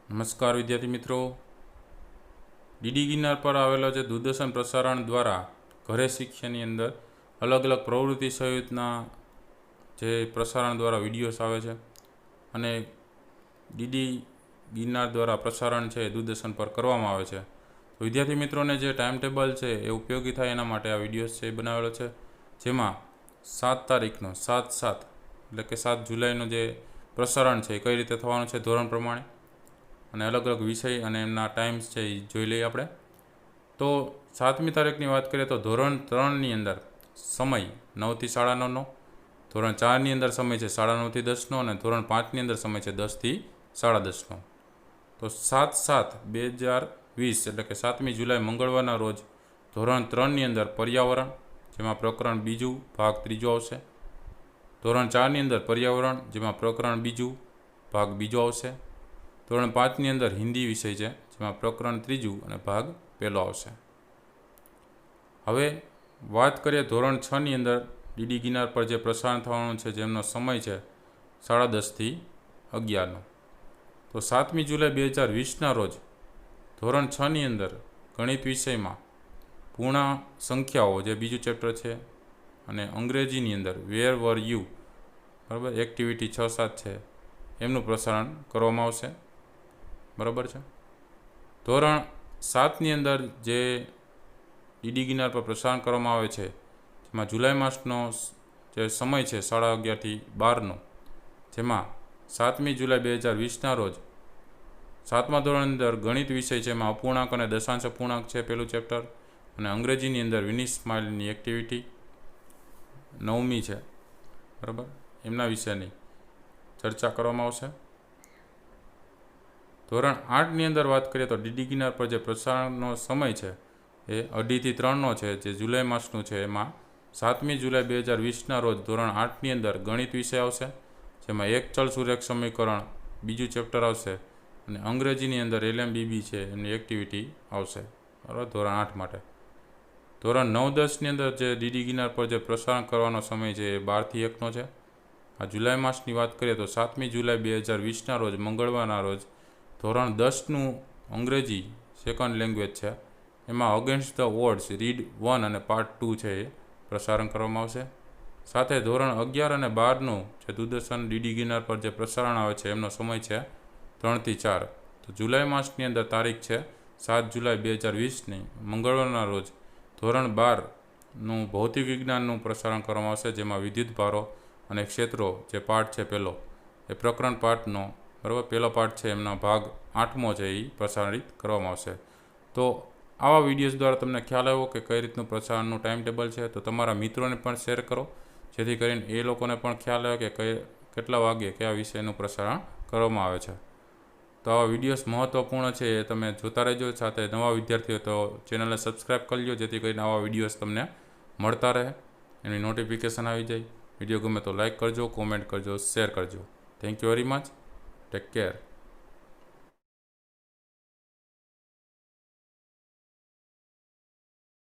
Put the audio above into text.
નમસ્કાર વિદ્યાર્થી મિત્રો, ડીડી ગિરનાર પર આવેલા જે દૂરદર્શન પ્રસારણ દ્વારા ઘરે શિક્ષણની અંદર અલગ અલગ પ્રવૃત્તિ સહિતના જે પ્રસારણ દ્વારા વિડીયોઝ આવે છે અને ડીડી ગિરનાર દ્વારા પ્રસારણ છે દૂરદર્શન પર કરવામાં આવે છે. તો વિદ્યાર્થી મિત્રોને જે ટાઈમ ટેબલ છે એ ઉપયોગી થાય એના માટે આ વિડીયોઝ છે એ બનાવેલો છે, જેમાં 7 તારીખનો 7/7 એટલે કે 7 જુલાઈનો જે પ્રસારણ છે એ કઈ રીતે થવાનું છે ધોરણ પ્રમાણે અને અલગ અલગ વિષય અને એમના ટાઈમ્સ છે એ જોઈ લઈએ આપણે. તો 7મી તારીખની વાત કરીએ તો ધોરણ 3ની અંદર સમય 9 થી 9:30નો, ધોરણ 4ની અંદર સમય છે 9:30 થી 10નો અને ધોરણ 5ની અંદર સમય છે 10 થી 10:30નો. તો 7/7/2020 એટલે કે 7મી જુલાઈ મંગળવારના રોજ ધોરણ 3ની અંદર પર્યાવરણ, જેમાં પ્રકરણ બીજું ભાગ ત્રીજો આવશે. ધોરણ 4ની અંદર પર્યાવરણ, જેમાં પ્રકરણ બીજું ભાગ બીજો આવશે. ધોરણ 5ની અંદર હિન્દી વિષય છે, જેમાં પ્રકરણ ત્રીજું અને ભાગ પહેલો આવશે. હવે વાત કરીએ ધોરણ 6ની અંદર ડીડી ગિરનાર પર જે પ્રસારણ થવાનું છે જેમનો સમય છે 10:30 થી 11નો. તો 7મી જુલાઈ 2020ના રોજ ધોરણ 6ની અંદર ગણિત વિષયમાં પૂર્ણ સંખ્યાઓ જે બીજું ચેપ્ટર છે અને અંગ્રેજીની અંદર વેર વર યુ, બરાબર, એક્ટિવિટી 6-7 છે એમનું પ્રસારણ કરવામાં આવશે. બરાબર છે. ધોરણ 7ની અંદર જે ડીડી ગિરનાર પર પ્રસારણ કરવામાં આવે છે જેમાં જુલાઈ માસનો જે સમય છે 11:30 થી 12નો, જેમાં 7મી જુલાઈ 2020ના રોજ 7મા ધોરણની અંદર ગણિત વિષય છે એમાં અપૂર્ણાંક અને દશાંશ અપૂર્ણાંક છે પહેલું ચેપ્ટર, અને અંગ્રેજીની અંદર વિની સ્માઇલની એક્ટિવિટી 9મી છે, બરાબર, એમના વિશેની ચર્ચા કરવામાં આવશે. ધોરણ 8ની અંદર વાત કરીએ તો ડીડી ગિરનાર પર જે પ્રસારણનો સમય છે એ 2:30 થી 3નો છે જે જુલાઈ માસનું છે. એમાં 7મી જુલાઈ 2020ના રોજ ધોરણ 8ની અંદર ગણિત વિષય આવશે, જેમાં એક ચલ સુરેખ સમીકરણ બીજું ચેપ્ટર આવશે અને અંગ્રેજીની અંદર LMBB છે એમની એક્ટિવિટી આવશે, બરાબર, ધોરણ 8 માટે. ધોરણ 9-10ની અંદર જે ડીડી ગિરનાર પર જે પ્રસારણ કરવાનો સમય છે એ 12 થી 1નો છે. આ જુલાઈ માસની વાત કરીએ તો 7મી જુલાઈ 2020ના રોજ મંગળવારના રોજ ધોરણ 10નું અંગ્રેજી સેકન્ડ લેંગ્વેજ છે એમાં અગેન્સ્ટ ધ ઓડ્સ રીડ 1 અને પાર્ટ 2 છે એ પ્રસારણ કરવામાં આવશે. સાથે ધોરણ 11 અને 12નું જે દૂરદર્શન ડીડી ગિરનાર પર જે પ્રસારણ આવે છે એમનો સમય છે 3 થી 4. તો જુલાઈ માસની અંદર તારીખ છે 7 જુલાઈ 2020ની મંગળવારના રોજ ધોરણ 12નું ભૌતિક વિજ્ઞાનનું પ્રસારણ કરવામાં આવશે, જેમાં વિદ્યુત ભારો અને ક્ષેત્રો જે પાઠ છે પહેલો એ પ્રકરણ પાઠનો, બરાબર, પહેલો પાઠ છે એમના ભાગ 8મો છે એ પ્રસારિત કરવામાં આવશે. તો આવા વિડીયોઝ દ્વારા તમને ખ્યાલ આવ્યો કે કઈ રીતનું પ્રસારણનું ટાઈમ ટેબલ છે. તો તમારા મિત્રોને પણ શેર કરો જેથી કરીને એ લોકોને પણ ખ્યાલ આવે કે કેટલા વાગ્યે કયા વિષયનું પ્રસારણ કરવામાં આવે છે. તો આવા વિડીયોઝ મહત્ત્વપૂર્ણ છે એ તમે જોતા રહેજો. સાથે નવા વિદ્યાર્થીઓ તો ચેનલને સબસ્ક્રાઈબ કરી લો જેથી કરીને આવા વિડીયોઝ તમને મળતા રહે, એની નોટિફિકેશન આવી જાય. વિડીયો ગમે તો લાઇક કરજો, કોમેન્ટ કરજો, શેર કરજો. Thank you very much. Take care.